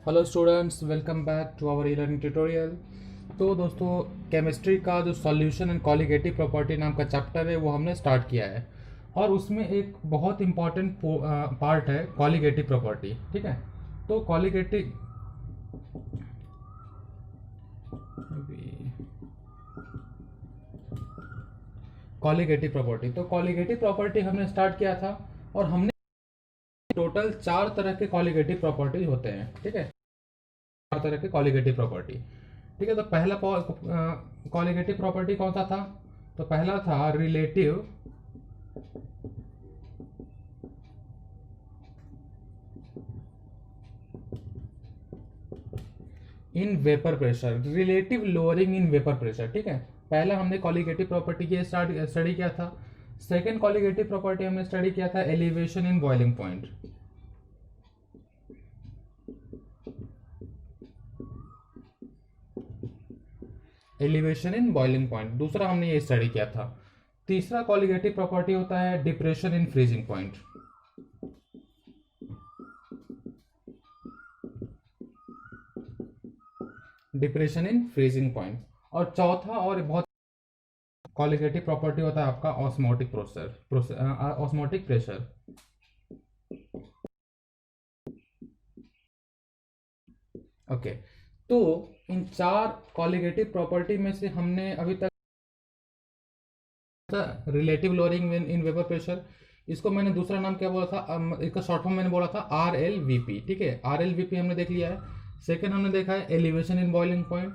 Hello students, welcome back to our e learning tutorial. तो दोस्तों, chemistry का जो सॉल्यूशन एंड कॉलिगेटिव प्रॉपर्टी नाम का चैप्टर है वो हमने स्टार्ट किया है। और उसमें एक बहुत इंपॉर्टेंट पार्ट है कॉलिगेटिव प्रॉपर्टी। ठीक है, तो कॉलिगेटिव प्रॉपर्टी हमने स्टार्ट किया था। और हमने टोटल 4 तरह के कॉलिगेटिव प्रॉपर्टी होते हैं। ठीक है, 4 तरह के कॉलिगेटिव प्रॉपर्टी। ठीक है, तो पहला कॉलिगेटिव प्रॉपर्टी कौन सा था? तो पहला था relative in vapour pressure, relative lowering in vapour pressure. ठीक है, पहला हमने कॉलिगेटिव प्रॉपर्टी की स्टडी किया था। सेकेंड कॉलिगेटिव प्रॉपर्टी हमने स्टडी किया था elevation in boiling point. Elevation in boiling point दूसरा हमने ये स्टडी किया था। तीसरा कॉलिगेटिव प्रॉपर्टी होता है depression in freezing point. Depression in freezing point. और चौथा और बहुत कॉलिगेटिव प्रॉपर्टी होता है आपका ऑस्मोटिक प्रेशर। ओके, तो इन 4 कॉलिगेटिव प्रॉपर्टी में से हमने अभी तक relative lowering in vapour pressure, इसको मैंने दूसरा नाम क्या बोला था, इसका शॉर्ट फॉर्म मैंने बोला था RLVP। ठीक है, RLVP हमने देख लिया है। सेकंड हमने देखा है एलिवेशन इन बॉइलिंग पॉइंट।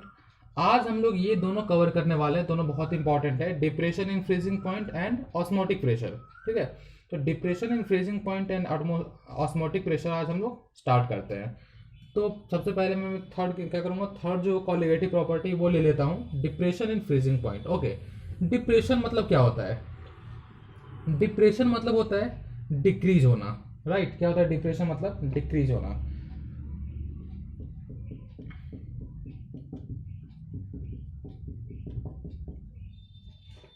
आज हम लोग ये दोनों कवर करने वाले हैं, दोनों बहुत इंपॉर्टेंट है, depression in freezing point and osmotic pressure. ठीक है, तो depression in freezing point and osmotic pressure आज हम लोग स्टार्ट करते हैं। तो सबसे पहले मैं थर्ड क्या करूंगा, थर्ड जो कॉलिगेटिव प्रॉपर्टी वो ले लेता हूँ, depression in freezing point. Okay, depression मतलब क्या होता है? डिप्रेशन मतलब होता है डिक्रीज होना। राइट, क्या होता है डिप्रेशन मतलब? डिक्रीज होना।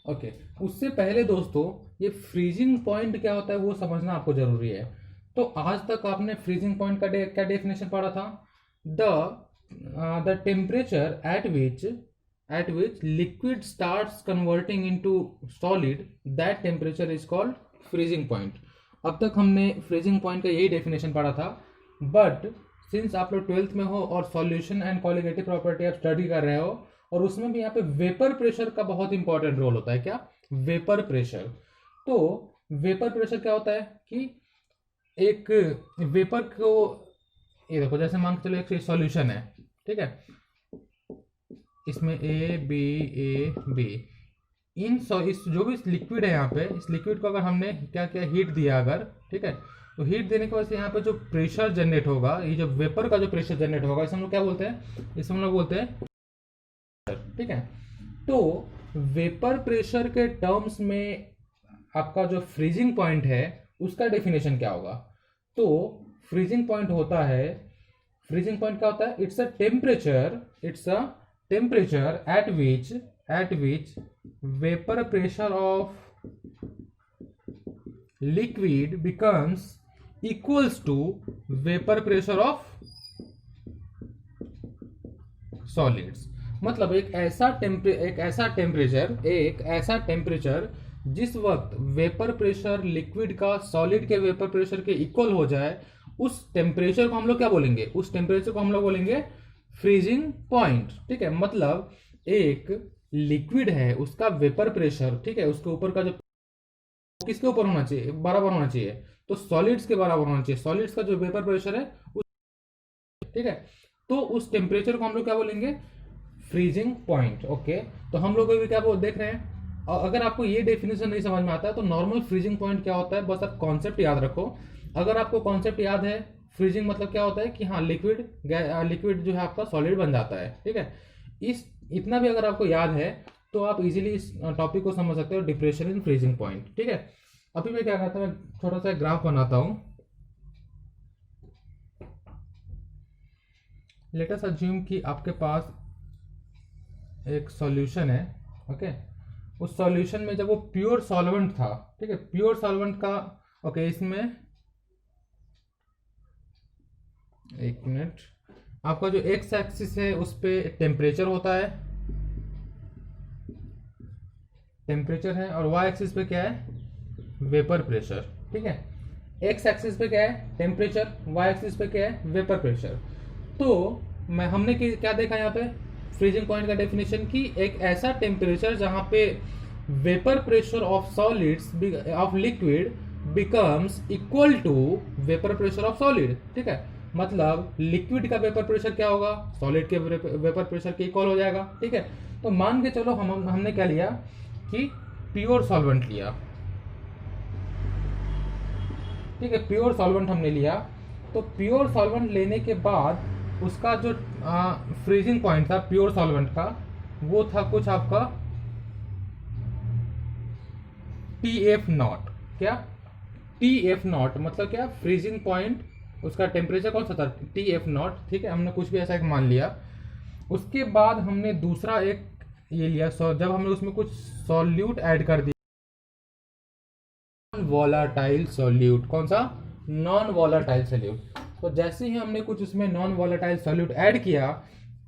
ओके, उससे पहले दोस्तों ये फ्रीजिंग पॉइंट क्या होता है वो समझना आपको जरूरी है। तो आज तक आपने फ्रीजिंग पॉइंट का क्या डेफिनेशन पढ़ा था? The temperature at which liquid starts converting into solid, that temperature is called freezing point। अब तक हमने फ्रीजिंग पॉइंट का यही डेफिनेशन पढ़ा था। बट सिंस आप लोग 12th में हो और सॉल्यूशन एंड कॉलिगेटिव प्रॉपर्टी आप स्टडी कर रहे हो, और उसमें भी यहाँ पे वेपर प्रेशर का बहुत इंपॉर्टेंट रोल होता है। क्या? Vapour pressure. तो वेपर प्रेशर क्या होता है कि एक वेपर को, ये देखो जैसे मान के चलो एक सॉल्यूशन है। ठीक है, इसमें A B इस जो भी लिक्विड है यहाँ पे, इस लिक्विड को अगर हमने क्या क्या हीट दिया अगर, ठीक है, तो हीट देने की वजह से यहाँ पे जो प्रेशर जनरेट होगा, ये जो वेपर का जो प्रेशर जनरेट होगा, इसे हम लोग क्या बोलते हैं? इसे हम लोग बोलते हैं। ठीक है, तो वेपर प्रेशर के टर्म्स में आपका जो फ्रीजिंग पॉइंट है उसका डेफिनेशन क्या होगा? तो फ्रीजिंग पॉइंट होता है, फ्रीजिंग पॉइंट क्या होता है? It's a temperature at which vapor pressure of liquid becomes equals to vapor pressure of solids। मतलब एक ऐसा टेम्परेचर जिस वक्त वेपर प्रेशर लिक्विड का सॉलिड के वेपर प्रेशर के इक्वल हो जाए, उस टेम्परेचर को हम लोग क्या बोलेंगे? उस टेम्परेचर को हम लोग बोलेंगे फ्रीजिंग पॉइंट। ठीक है, मतलब एक लिक्विड है उसका वेपर प्रेशर, ठीक है, उसके ऊपर का जो किसके ऊपर होना चाहिए? बराबर होना चाहिए। तो सॉलिड्स के बराबर होना चाहिए। सॉलिड्स का जो वेपर प्रेशर है उस, ठीक है, तो उस टेम्परेचर को हम लोग क्या बोलेंगे? Freezing point. ओके, तो हम लोग अभी क्या देख रहे हैं, और अगर आपको ये डेफिनेशन नहीं समझ में आता है तो नॉर्मल फ्रीजिंग पॉइंट क्या होता है, बस आप कॉन्सेप्ट याद रखो। अगर आपको कॉन्सेप्ट याद है, फ्रीजिंग मतलब क्या होता है कि हाँ, लिक्विड जो है आपका सॉलिड बन जाता है। ठीक है, इस इतना भी अगर आपको याद है तो आप इजीली इस टॉपिक को समझ सकते हो, डिप्रेशन इन फ्रीजिंग पॉइंट। ठीक है, अभी मैं क्या करता हूँ, छोटा सा ग्राफ बनाता हूँ। लेट अस अज्यूम कि आपके पास एक सॉल्यूशन है। ओके, उस सॉल्यूशन में जब वो प्योर सॉल्वेंट था, ठीक है, प्योर सॉल्वेंट का, ओके, इसमें एक मिनट, आपका जो एक्स एक्सिस है उस पे टेम्परेचर होता है, टेम्परेचर है, और वाई एक्सिस पे क्या है, वेपर प्रेशर। ठीक है, एक्स एक्सिस पे क्या है, टेम्परेचर, वाई एक्सिस पे क्या है, वेपर प्रेशर। तो मैं हमने क्या देखा यहाँ पे, फ्रीजिंग पॉइंट का डेफिनेशन की एक ऐसा टेम्परेचर जहां पे vapour pressure of solids of liquid becomes equal to vapour pressure of solid. ठीक है, मतलब लिक्विड का वेपर प्रेशर क्या होगा, सॉलिड के वेपर प्रेशर के इक्वल हो जाएगा। ठीक है, तो मान के चलो हमने क्या लिया कि प्योर सॉल्वेंट लिया। ठीक है, प्योर सॉल्वेंट हमने लिया, तो प्योर सॉल्वेंट लेने के बाद उसका जो फ्रीजिंग पॉइंट था प्योर सॉल्वेंट का, वो था कुछ आपका टी एफ नॉट। क्या, टी एफ नॉट मतलब क्या, फ्रीजिंग पॉइंट, उसका टेम्परेचर कौन सा था, टी एफ नॉट। ठीक है, हमने कुछ भी ऐसा एक मान लिया। उसके बाद हमने दूसरा एक ये लिया, जब हमने उसमें कुछ सॉल्यूट ऐड कर दिया, वॉलाटाइल सॉल्यूट, कौन सा, नॉन वॉलाटाइल सॉल्यूट। तो जैसे ही हमने कुछ उसमें नॉन वॉलाटाइल सॉल्यूट ऐड किया,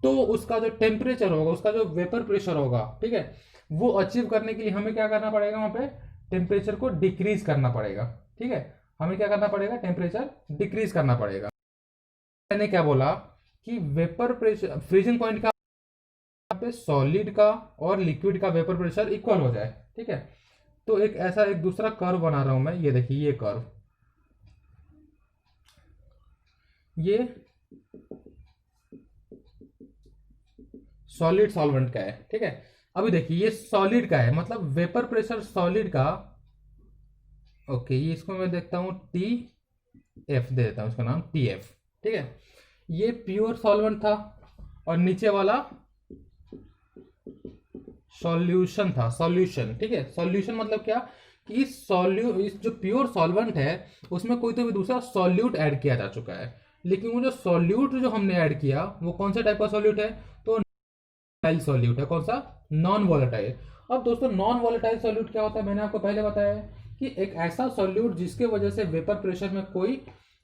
तो उसका जो टेम्परेचर होगा, उसका जो वेपर प्रेशर होगा, ठीक है, वो अचीव करने के लिए हमें क्या करना पड़ेगा, वहां पे टेम्परेचर को डिक्रीज करना पड़ेगा। ठीक है, हमें क्या करना पड़ेगा, टेम्परेचर डिक्रीज करना पड़ेगा। मैंने क्या बोला कि वेपर प्रेशर, फ्रीजिंग पॉइंट का पे सॉलिड का और लिक्विड का वेपर प्रेशर इक्वल हो जाए। ठीक है, तो एक ऐसा एक दूसरा कर्व बना रहा हूं मैं, ये देखिए, ये कर्व, ये सॉलिड सॉल्वेंट का है। ठीक है, अभी देखिए ये सॉलिड का है, मतलब वेपर प्रेशर सॉलिड का, ओके, ये इसको मैं देखता हूं टी एफ दे देता हूं, इसका नाम टी एफ। ठीक है, ये प्योर सॉल्वेंट था और नीचे वाला सॉल्यूशन था, सॉल्यूशन। ठीक है, सॉल्यूशन मतलब क्या कि इस जो प्योर सॉल्वेंट है उसमें कोई तो भी दूसरा सॉल्यूट ऐड किया जा चुका है, लेकिन वो जो सॉल्यूट जो हमने ऐड किया वो कौन सा टाइप का सॉल्यूट है, तो वोलेटाइल सॉल्यूट है। कौन सा, नॉन वोलेटाइल। अब दोस्तों नॉन वोलेटाइल सॉल्यूट क्या होता है, मैंने आपको पहले बताया है कि एक ऐसा सॉल्यूट जिसके वजह से वेपर प्रेशर में कोई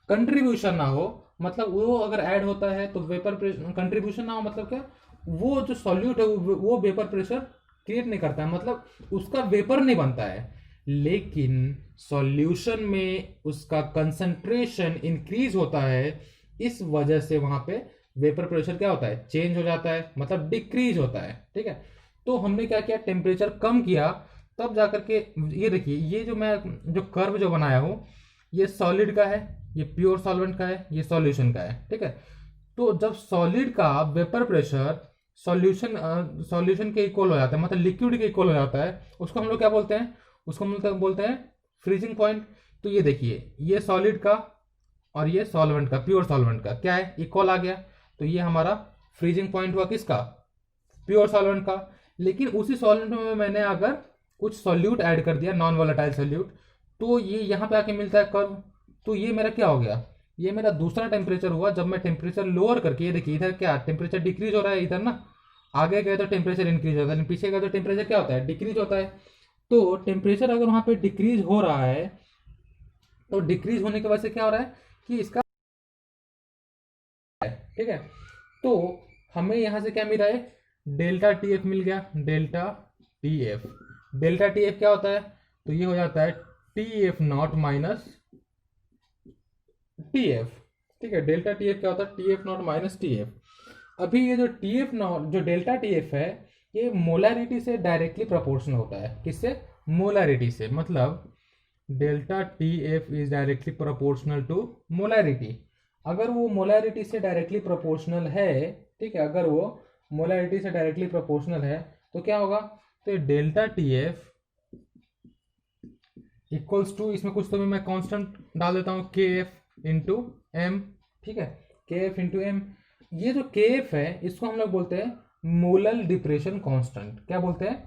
कंट्रीब्यूशन ना हो, मतलब वो अगर ऐड होता है तो वेपर प्रेशर कंट्रीब्यूशन ना हो, मतलब क्या, वो जो सॉल्यूट है वो वेपर प्रेशर क्रिएट नहीं करता है, मतलब उसका वेपर नहीं बनता है, लेकिन सॉल्यूशन में उसका कंसंट्रेशन इंक्रीज होता है, इस वजह से वहां पे वेपर प्रेशर क्या होता है, चेंज हो जाता है, मतलब डिक्रीज होता है। ठीक है, तो हमने क्या किया, टेम्परेचर कम किया, तब जाकर के ये देखिए, ये जो मैं जो कर्व जो बनाया हूं, ये सॉलिड का है, ये प्योर सॉल्वेंट का है, ये सॉल्यूशन का है। ठीक है, तो जब सॉलिड का वेपर प्रेशर सॉल्यूशन के इक्वल हो जाता है, मतलब लिक्विड के इक्वल हो जाता है, उसको हम लोग क्या बोलते हैं, उसको हम लोग बोलते हैं फ्रीजिंग पॉइंट। तो ये देखिए, ये सॉलिड का और ये सॉल्वेंट का, प्योर सॉल्वेंट का क्या है, इक्वल आ गया, तो ये हमारा फ्रीजिंग पॉइंट हुआ किसका, प्योर सॉल्वेंट का। लेकिन उसी सॉल्वेंट में मैंने अगर कुछ सॉल्यूट ऐड कर दिया, नॉन वोलेटाइल सॉल्यूट, तो ये यहाँ पे आके मिलता है कर्व, तो ये मेरा क्या हो गया, ये मेरा दूसरा टेम्परेचर हुआ। जब मैं टेम्परेचर लोअर करके, ये देखिए इधर क्या टेम्परेचर डिक्रीज हो रहा है, इधर ना आगे गए तो टेम्परेचर इंक्रीज होता है, लेकिन पीछे गए तो टेम्परेचर क्या होता है, डिक्रीज होता है। तो टेम्परेचर अगर वहां पे डिक्रीज हो रहा है, तो डिक्रीज होने की वजह से क्या हो रहा है कि इसका, ठीक है, तो हमें यहां से क्या मिल रहा है, डेल्टा टी एफ मिल गया, delta T F. Delta T F क्या होता है, तो ये हो जाता है T F not minus T F. ठीक है, डेल्टा टी एफ क्या होता है, T F not minus T F. अभी ये जो टी एफ नॉट, जो डेल्टा टी एफ है, ये मोलारिटी से डायरेक्टली प्रोपोर्शनल होता है, किससे, मोलारिटी से, मतलब delta T F is directly proportional to molarity. अगर वो मोलारिटी से डायरेक्टली प्रोपोर्शनल है, ठीक है, अगर वो मोलारिटी से डायरेक्टली प्रोपोर्शनल है, तो क्या होगा, तो delta T F equals to, इसमें कुछ तो भी मैं कांस्टेंट डाल देता हूँ, के एफ इंटू एम। ठीक है, के एफ इंटू एम। ये जो के एफ है इसको हम लोग बोलते हैं मोलल डिप्रेशन कांस्टेंट। क्या बोलते हैं,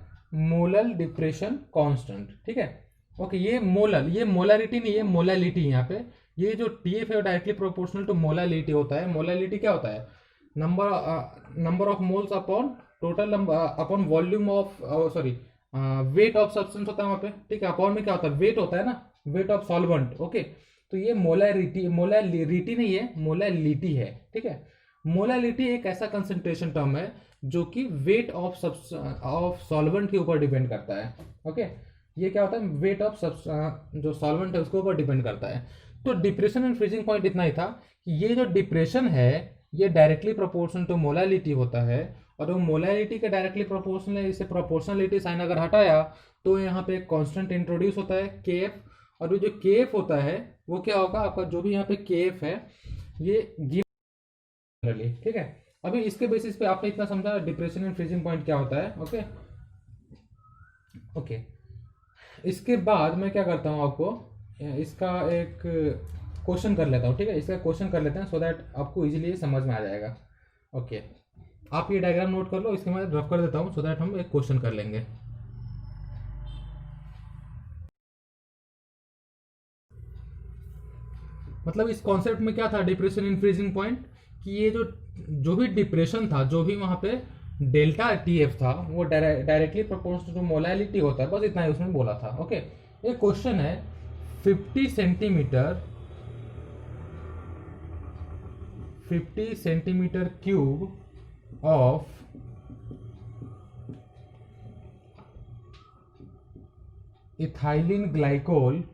मोलल डिप्रेशन कांस्टेंट। ठीक है, ओके, ये मोलल, ये मोलारिटी नहीं, ये मोलालिटी। यहाँ पे ये जो टी एफ है डायरेक्टली प्रोपोर्शनल टू मोलालिटी होता है। मोलालिटी क्या होता है, number of moles upon total number upon volume of, sorry, weight of substance होता है वहां पे। ठीक है, अपॉन में क्या होता है, वेट होता है ना, वेट ऑफ सॉल्वेंट। ओके, तो ये मोलारिटी, मोलारिटी नहीं है, मोलालिटी है। ठीक है, मोलालिटी एक ऐसा कंसंट्रेशन टर्म है जो कि वेट ऑफ सॉल्वेंट के ऊपर डिपेंड करता है। ओके, ये क्या होता है, वेट ऑफ जो सॉल्वेंट है उसके ऊपर डिपेंड करता है। तो डिप्रेशन एंड फ्रीजिंग पॉइंट इतना ही था कि ये जो डिप्रेशन है ये डायरेक्टली प्रोपोर्शनल टू मोलालिटी होता है, और वो मोलालिटी के डायरेक्टली प्रोपोर्शनल है। इसे प्रोपोर्शनलिटी साइन अगर हटाया तो यहाँ पे एक कांस्टेंट इंट्रोड्यूस होता है KF, और वो जो KF होता है वो क्या होगा, आपका जो भी यहाँ पे KF है ये गिवन, ठीक है। अभी इसके बेसिस पे आपने इतना समझा डिप्रेशन एंड फ्रीजिंग पॉइंट क्या होता है। ओके ओके, इसके बाद मैं क्या करता हूँ, आपको इसका एक क्वेश्चन कर लेता हूँ, ठीक है। इसका क्वेश्चन कर लेते हैं सो दैट आपको इजीली समझ में आ जाएगा। ओके, आप ये डायग्राम नोट कर लो, इसके मैं रफ कर देता हूँ सो दैट हम एक क्वेश्चन कर लेंगे। मतलब इस कॉन्सेप्ट में क्या था डिप्रेशन इन फ्रीजिंग पॉइंट, कि ये जो भी डिप्रेशन था, जो भी वहां पे डेल्टा TF था वो डायरेक्टली प्रोपोर्शनल टू मोलालिटी होता है, बस इतना ही उसमें बोला था। ओके, एक क्वेश्चन है 50 centimetre cube of ethylene glycol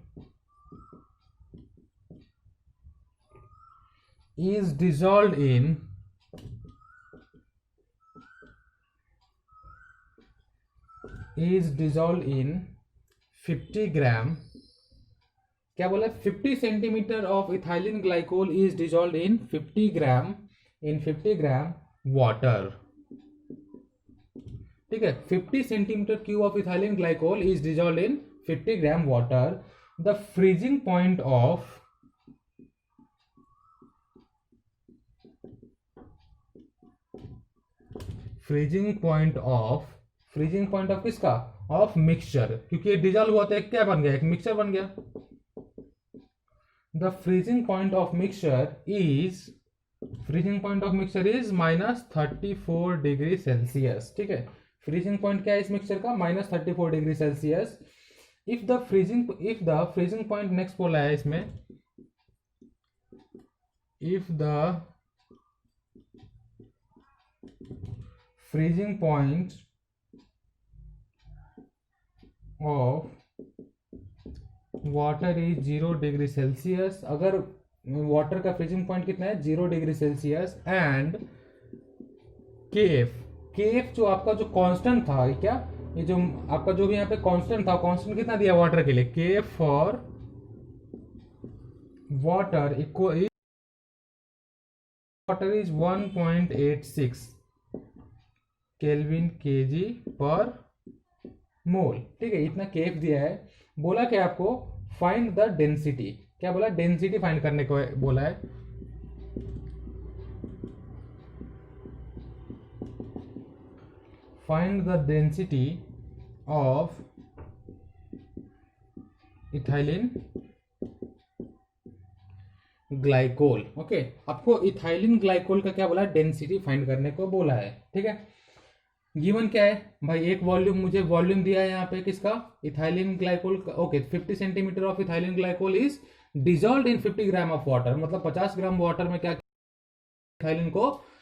is dissolved in 50 ग्राम, क्या बोला, 50 centimetre of ethylene glycol is dissolve in 50 gram water, ठीक है। 50 centimetre cube of ethylene glycol is dissolve in 50 gram water. The freezing point of freezing point of किसका, of mixture, क्योंकि ये dissolve हुआ तो क्या बन गया, एक मिक्सचर बन गया। The freezing point of mixture is -34 degree Celsius, ठीक है। फ्रीजिंग पॉइंट क्या है इस मिक्सचर का, -34 degree Celsius. If the freezing point, next बोला है इसमें, if the freezing point of water is 0 degree Celsius, अगर वाटर का फ्रीजिंग पॉइंट कितना है 0 डिग्री सेल्सियस, एंड KF जो आपका जो कांस्टेंट था, क्या ये जो आपका जो भी यहाँ पे कांस्टेंट था, कांस्टेंट कितना दिया वाटर के लिए, KF for water is 1.86 kelvin KG पर मोल, ठीक है। इतना KF दिया है, बोला क्या आपको, फाइंड द डेंसिटी, क्या बोला, डेंसिटी फाइंड करने को बोला है। Find the density of ethylene glycol. Okay, आपको इथाइलिन ग्लाइकोल का क्या बोला, डेंसिटी फाइंड करने को बोला है, ठीक है। गिवन क्या है भाई, एक वॉल्यूम, मुझे वॉल्यूम दिया है यहाँ पे किसका, इथाइलिन ग्लाइकोल का। Okay, 50 centimetre of ethylene glycol is dissolve in 50 gram of water, मतलब 50 ग्राम वाटर में क्या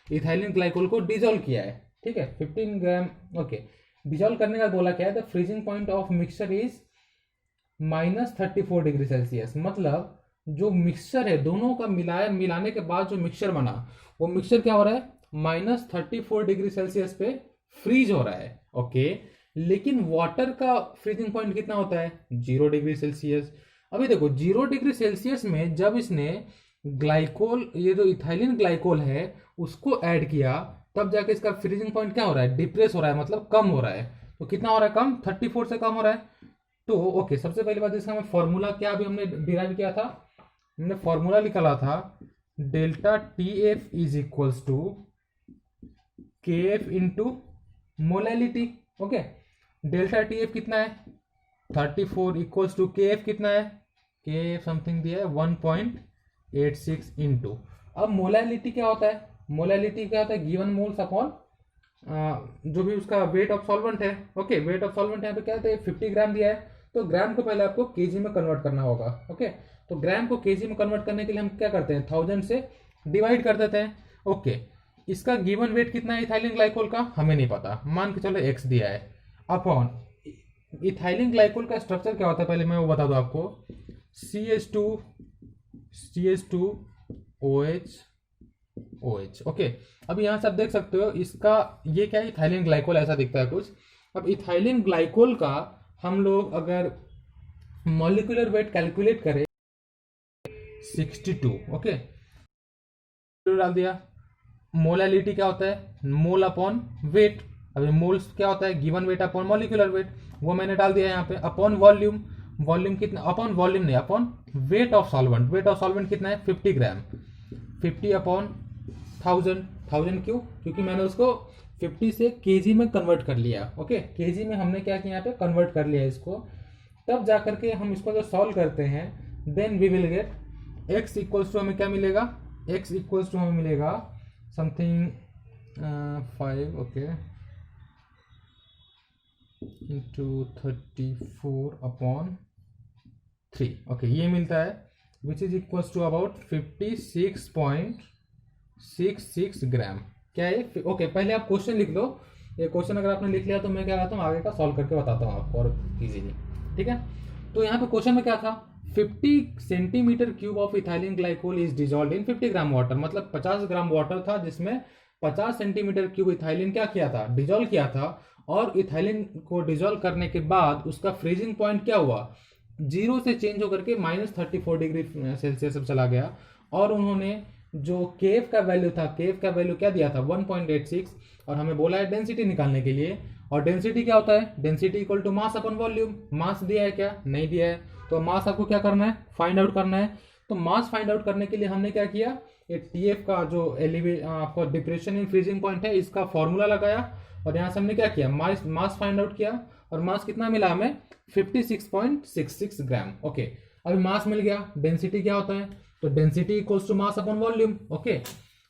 इथाइलिन ग्लाइकोल को डिजॉल्व किया है, ठीक है, 15 ग्राम। ओके, डिजॉल्व करने का बोला क्या है, the freezing point of mixture is -34 degree Celsius, मतलब जो मिक्सचर है दोनों का मिलाने के बाद जो मिक्सचर बना, वो मिक्सचर क्या हो रहा है, -34 डिग्री सेल्सियस पे फ्रीज हो रहा है। ओके, लेकिन वाटर का फ्रीजिंग पॉइंट कितना होता है, 0 डिग्री सेल्सियस। अभी देखो 0 डिग्री सेल्सियस में जब इसने ग्लाइकोल, ये जो इथाइलिन ग्लाइकोल है उसको ऐड किया, तब जाके इसका फ्रीजिंग पॉइंट क्या हो रहा है, डिप्रेस हो रहा है, मतलब कम हो रहा है। तो कितना हो रहा है, कम, 34 से कम हो रहा है। तो ओके, सबसे पहली बात इसका हमें फॉर्मूला क्या अभी हमने डिराइव किया था, हमने फॉर्मूला निकाला था, delta TF is equals to KF into molality. Okay, delta TF कितना है 34 इक्वल्स टू KF कितना है, KF समथिंग दिया है 1.86 इंटू। अब मोलैलिटी क्या होता है, मोलैलिटी क्या होता है, गिवन मोल्स अपॉन जो भी उसका वेट ऑफ सॉल्वेंट है। ओके, वेट ऑफ सॉल्वेंट यहाँ पे क्या होता है, 50 ग्राम दिया है, तो ग्राम को पहले आपको केजी में कन्वर्ट करना होगा। ओके, तो ग्राम को केजी में कन्वर्ट करने के लिए हम क्या करते हैं, 1000 से डिवाइड कर देते हैं। ओके, इसका गिवन वेट कितना है इथाइलिन ग्लाइकोल का, हमें नहीं पता, मान के चलो x दिया है, अपॉन इथाइलिन ग्लाइकोल का स्ट्रक्चर क्या होता है पहले मैं वो बता दूं आपको, CH2 OH OH। ओके, अब यहाँ से आप देख सकते हो इसका ये क्या है, इथाइलिन ग्लाइकोल ऐसा दिखता है कुछ। अब इथाइलिन ग्लाइकोल का हम लोग अगर मॉलिक्यूलर वेट कैलकुलेट करें 62, ओके, डाल दिया। मोलैलिटी क्या होता है, मोल अपॉन वेट, अभी मोल्स क्या होता है, given weight upon molecular weight, वो मैंने डाल दिया यहाँ पे। अपॉन वॉल्यूम, वॉल्यूम कितना, अपॉन वॉल्यूम नहीं, upon weight of solvent, weight of solvent कितना है 50 ग्राम, 50 अपॉन 1000, 1000 क्यों, क्योंकि मैंने उसको 50 से केजी में कन्वर्ट कर लिया। ओके, केजी में हमने क्या किया यहाँ पे, कन्वर्ट कर लिया इसको। तब जा करके हम इसको जो सॉल्व करते हैं, then we will get x equals to, हमें क्या मिलेगा, x इक्वल्स टू हमें मिलेगा something 5, okay, into 34 upon 3, okay, ये मिलता है which is equals to about 56.66 gram. क्या है, ओके, पहले आप क्वेश्चन लिख लो, ये क्वेश्चन अगर आपने लिख लिया तो मैं क्या करता हूँ आगे का सॉल्व करके बताता हूँ आपको और इजीली, ठीक है। तो यहाँ पे क्वेश्चन में क्या था, 50 centimetre cube of ethylene glycol is dissolved in 50 gram water, मतलब 50 ग्राम वाटर था जिसमें 50 सेंटीमीटर क्यूब इथाइलिन क्या किया था, डिजॉल्व किया था। और इथाइलिन को डिजॉल्व करने के बाद उसका फ्रीजिंग पॉइंट क्या हुआ, 0 से चेंज होकर के -34 डिग्री सेल्सियस चला गया। और उन्होंने जो केव का वैल्यू था, केव का वैल्यू क्या दिया था 1.86, और हमें बोला है डेंसिटी निकालने के लिए। और डेंसिटी क्या होता है, density equal to mass upon volume, mass दिया है क्या, नहीं दिया है, तो मास आपको क्या करना है, फाइंड आउट करना है। तो मास फाइंड आउट करने के लिए हमने क्या किया, ये TF का जो आपको डिप्रेशन इन फ्रीजिंग पॉइंट है इसका फॉर्मूला लगाया, और यहाँ से हमने क्या किया, मास फाइंड आउट किया, और मास कितना मिला हमें 56.66 ग्राम। ओके, अभी मास मिल गया, डेंसिटी क्या होता है, तो density equals to mass upon volume. Okay,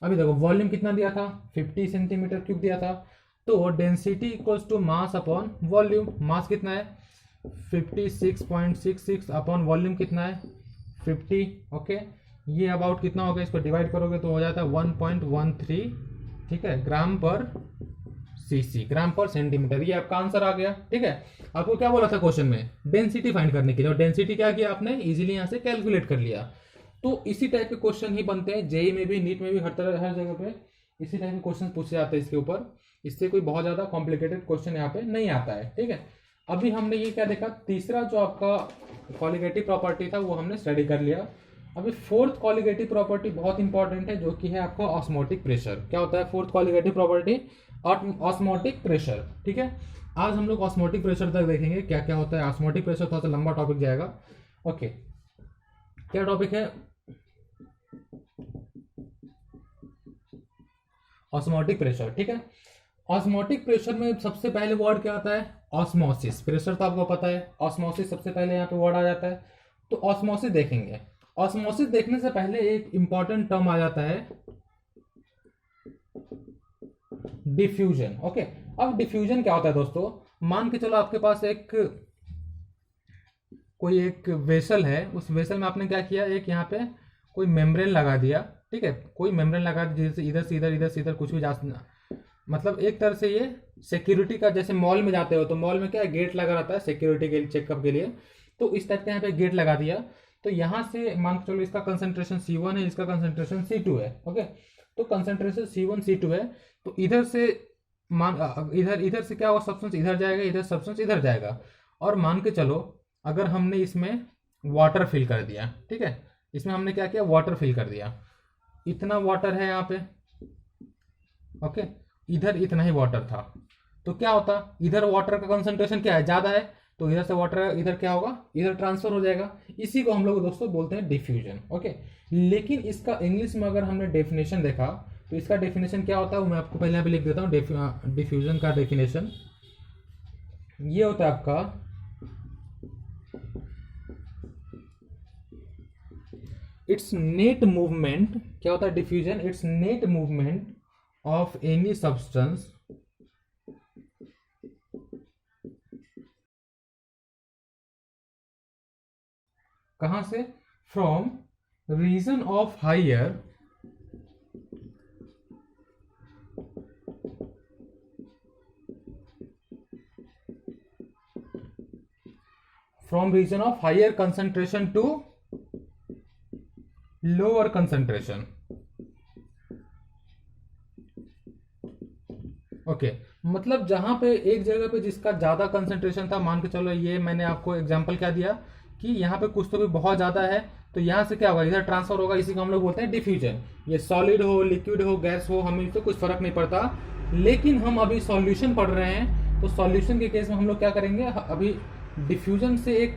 अभी देखो वॉल्यूम कितना दिया था, 50 सेंटीमीटर क्यूब दिया था, तो density equals to mass upon volume, mass कितना है 56.66 अपॉन वॉल्यूम कितना है 50। ओके, ये अबाउट कितना होगा, इसको डिवाइड करोगे तो हो जाता है 1.13, ठीक है, ग्राम पर सीसी, ग्राम पर सेंटीमीटर, ये आपका आंसर आ गया। ठीक है, आपको क्या बोला था क्वेश्चन में, डेंसिटी फाइंड करने के लिए, और डेंसिटी क्या किया आपने, इजीली यहाँ से कैलकुलेट कर लिया। तो इसी टाइप के क्वेश्चन ही बनते हैं जेई में भी, नीट में भी, हर तरह हर जगह पे इसी टाइप के क्वेश्चन पूछे जाते हैं इसके ऊपर। इससे कोई बहुत ज्यादा कॉम्प्लिकेटेड क्वेश्चन यहाँ पे नहीं आता है। ठीक है, अभी हमने ये क्या देखा, तीसरा जो आपका कॉलिगेटिव प्रॉपर्टी था वो हमने स्टडी कर लिया। अभी फोर्थ कॉलिगेटिव प्रॉपर्टी बहुत इंपॉर्टेंट है, जो कि है आपका ऑस्मोटिक प्रेशर। क्या होता है fourth colligative property, osmotic pressure. ठीक है, आज हम लोग ऑस्मोटिक प्रेशर तक देखेंगे क्या क्या होता है। ऑस्मोटिक प्रेशर थोड़ा सा लंबा टॉपिक जाएगा। ओके, क्या टॉपिक है, ऑस्मोटिक प्रेशर। ठीक है, ऑस्मोटिक प्रेशर में सबसे पहले वर्ड क्या आता है, ऑस्मोसिस। प्रेशर तो आपको पता है, ऑस्मोसिस सबसे पहले यहाँ पे वर्ड आ जाता है। तो ऑस्मोसिस देखेंगे। ऑस्मोसिस देखने से पहले एक इंपॉर्टेंट टर्म आ जाता है डिफ्यूजन। ओके, अब डिफ्यूजन क्या होता है दोस्तों, मान के चलो आपके पास कोई एक वेसल है, उस वेसल में आपने क्या किया, एक यहाँ पे कोई मेम्ब्रेन लगा दिया। ठीक है, कोई मेम्ब्रेन लगा दिया, जैसे इधर से इधर, इधर से इधर कुछ भी जा, मतलब एक तरह से ये सिक्योरिटी का, जैसे मॉल में जाते हो तो मॉल में क्या है, गेट लगा रहता है सिक्योरिटी के लिए, चेकअप के लिए। तो इस टाइप का यहाँ पे गेट लगा दिया। तो यहाँ से मान के चलो इसका कंसंट्रेशन C1 है, इसका कंसंट्रेशन C2 है। ओके, तो कंसंट्रेशन C1 C2 है, तो इधर से इधर से क्या होगा, सब्सटेंस इधर जाएगा, इधर सब्सटेंस इधर जाएगा। और मान के चलो अगर हमने इसमें वाटर फिल कर दिया, ठीक है, इसमें हमने क्या किया, वाटर फिल कर दिया, इतना वाटर है यहाँ पे। ओके, इधर इतना ही वाटर था, तो क्या होता, इधर वाटर का कंसंट्रेशन क्या है, ज्यादा है, तो इधर से वाटर इधर क्या होगा, इधर ट्रांसफर हो जाएगा। इसी को हम लोग दोस्तों बोलते हैं डिफ्यूजन। ओके, लेकिन इसका इंग्लिश में अगर हमने डेफिनेशन देखा तो इसका डेफिनेशन क्या होता है वो मैं आपको पहले यहाँ पे लिख देता हूँ। डिफ्यूजन का डेफिनेशन ये होता है आपका, इट्स नेट मूवमेंट। क्या होता है diffusion, it's net movement of any substance कहां से, from region of higher from region of higher concentration to lower concentration. Okay, मतलब जहां पे एक जगह पे जिसका ज्यादा कंसंट्रेशन था, मान के चलो ये मैंने आपको एग्जांपल क्या दिया कि यहाँ पे कुछ तो भी बहुत ज्यादा है, तो यहाँ से क्या होगा, इधर ट्रांसफर होगा, इसी को हम लोग बोलते हैं डिफ्यूजन। ये सॉलिड हो, लिक्विड हो, गैस हो, हमें इससे कुछ फर्क नहीं पड़ता। लेकिन हम अभी सॉल्यूशन पढ़ रहे हैं, तो सॉल्यूशन के केस में हम लोग क्या करेंगे, अभी डिफ्यूजन से एक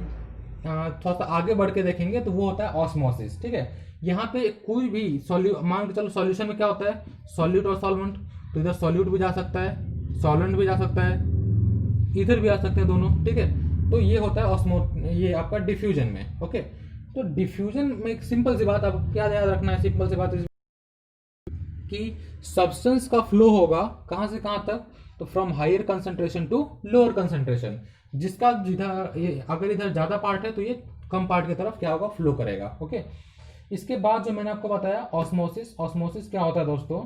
थोड़ा सा आगे बढ़ के देखेंगे, तो वो होता है ऑस्मोसिस। ठीक है, यहाँ पे कोई भी मान के चलो सॉल्यूशन में क्या होता है, सॉल्यूट और सॉल्वेंट, तो इधर सॉल्यूट भी जा सकता है, सॉल्वेंट भी जा सकता है, इधर भी आ सकते हैं दोनों। ठीक है, तो ये होता है ये आपका डिफ्यूजन में। ओके, तो डिफ्यूजन में एक सिंपल सी बात आपको क्या याद रखना है, सिंपल सी बात कि सब्सटेंस का फ्लो होगा कहां से कहां तक, तो from higher concentration to lower concentration. जिसका जिधर अगर इधर ज्यादा पार्ट है तो ये कम पार्ट की तरफ क्या होगा, फ्लो करेगा। ओके, इसके बाद जो मैंने आपको बताया ऑस्मोसिस। ऑस्मोसिस क्या होता है दोस्तों,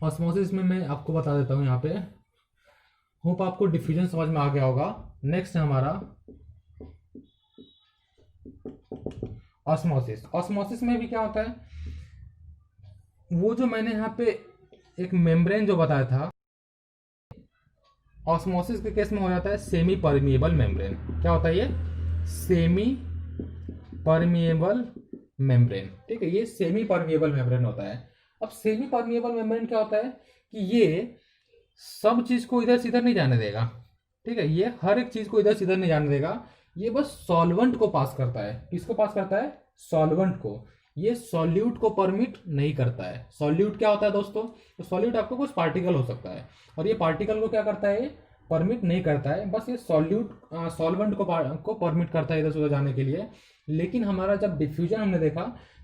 ऑस्मोसिस में मैं आपको बता देता हूं यहाँ पे, होप आपको डिफ्यूजन समझ में आ गया होगा। नेक्स्ट है हमारा ऑस्मोसिस। ऑस्मोसिस में भी क्या होता है, वो जो मैंने यहाँ पे एक मेम्ब्रेन जो बताया था, ऑस्मोसिस के केस में हो जाता है सेमी परमिएबल मेम्ब्रेन। क्या होता है ये, सेमी परमिएबल मेम्ब्रेन। ठीक है, ये सेमी परमिएबल मेम्ब्रेन होता है। अब सेमी परमिएबल मेम्ब्रेन क्या होता है कि ये सब चीज को इधर से इधर नहीं जाने देगा। ठीक है, ये हर एक चीज को इधर से इधर नहीं जाने देगा, ये बस सॉल्वेंट को पास करता है। किसको पास करता है, सॉल्वेंट को। ये सॉल्यूट को परमिट नहीं करता है। सॉल्यूट क्या होता है दोस्तों, तो सॉल्यूट आपको कुछ पार्टिकल हो सकता है, और ये पार्टिकल को क्या करता है, परमिट नहीं करता है, बस ये सॉल्वेंट को परमिट करता है इधर से उधर जाने के लिए। लेकिन हमारा जब डिफ्यूजन हमने देखा,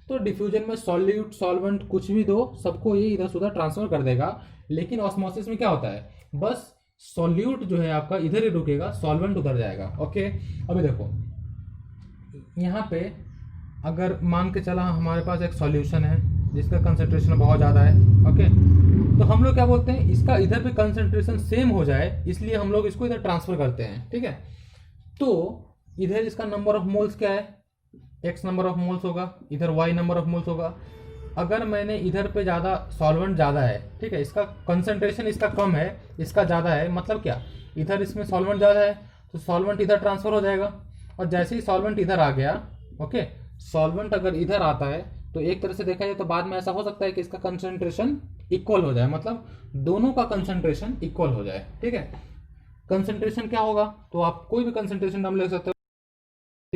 तो डिफ्यूजन में सॉल्यूट सॉल्वेंट कुछ भी दो, सबको ये इधर से उधर ट्रांसफर कर देगा। लेकिन ऑस्मोसिस में क्या होता है, बस सॉल्यूट जो है आपका इधर ही रुकेगा, सॉल्वेंट उधर जाएगा। ओके, अभी देखो यहाँ पे अगर मान के चला हमारे पास एक सॉल्यूशन है जिसका कंसंट्रेशन बहुत ज़्यादा है। ओके, तो हम लोग क्या बोलते हैं, इसका इधर भी कंसंट्रेशन सेम हो जाए, इसलिए हम लोग इसको इधर ट्रांसफर करते हैं। ठीक है, तो इधर इसका नंबर ऑफ मोल्स क्या है, x नंबर ऑफ मोल्स होगा, इधर y नंबर ऑफ मोल्स होगा। अगर मैंने इधर पे ज़्यादा सॉल्वेंट ज़्यादा है, ठीक है, इसका कंसंट्रेशन इसका कम है, इसका ज़्यादा है, मतलब क्या, इधर इसमें सॉल्वेंट ज़्यादा है तो सॉल्वेंट इधर ट्रांसफर हो जाएगा। और जैसे ही सॉल्वेंट इधर आ गया, ओके, सॉल्वेंट अगर इधर आता है तो एक तरह से देखा जाए तो बाद में ऐसा हो सकता है कि इसका कंसंट्रेशन इक्वल हो जाए, मतलब दोनों का कंसंट्रेशन इक्वल हो जाए। ठीक है, कंसंट्रेशन क्या होगा, तो आप कोई भी कंसंट्रेशन नाम ले सकते हो।